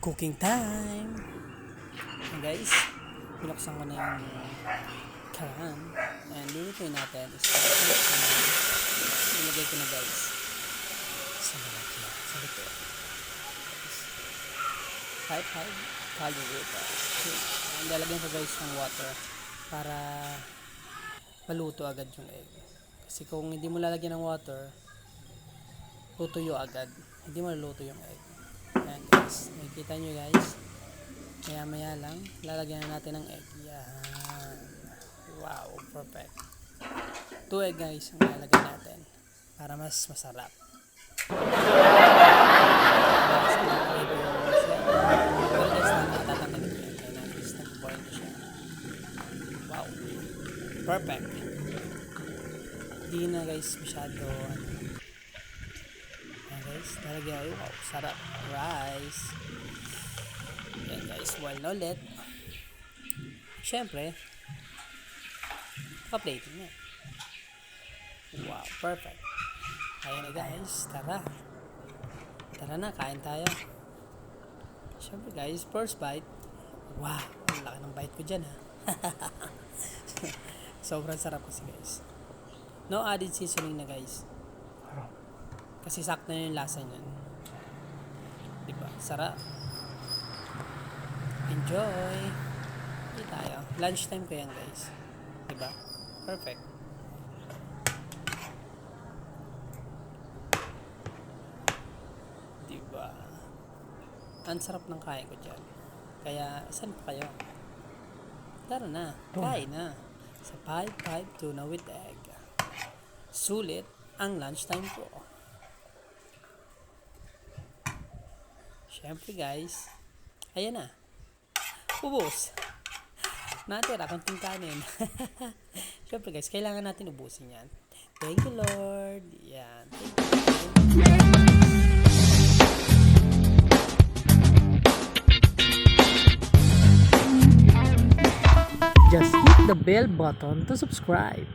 Cooking time! And guys, binuksan ko na yung karan. And lulutuin natin is ilagay ko na guys sa lalagyan, sa luto. 5 calorie water. And lalagyan ko guys ng water para maluto agad yung egg. Kasi kung hindi mo lalagyan ng water, tutuyo agad. Hindi maluluto yung egg. Ayan guys, nakikita nyo guys, maya lang lalagyan na natin ng egg. Yan, wow, perfect. 2 egg guys ang lalagyan natin para mas masarap. Pero guys, natatanggalin ko yan kaya guys, nag-boil ko siya. Wow, perfect. Hindi na guys masyado guys, talagyan, wow, sarap, rice. Yan guys, boil na ulit. Syempre pa-plating na. Wow, perfect. Ayan na guys, tara na, kain tayo. Syempre guys, first bite. Wow, ang laki ng bite ko dyan ha. Sobrang sarap kasi guys. No added seasoning na guys, kasi sakto na yung lasa niyan. Diba? Sarap. Enjoy. Hindi tayo. Lunchtime ko yan guys. Diba? Perfect. Diba? Ang sarap ng kain ko dyan. Kaya, saan pa kayo? Tara na. Kain na. Sa 5-5 tuna with egg. Sulit ang lunchtime ko. Siyempre guys, ayan na, ubos. Natira, konting kanin. Siyempre guys, kailangan natin ubusin yan. Thank you Lord. Yan. Just hit the bell button to subscribe.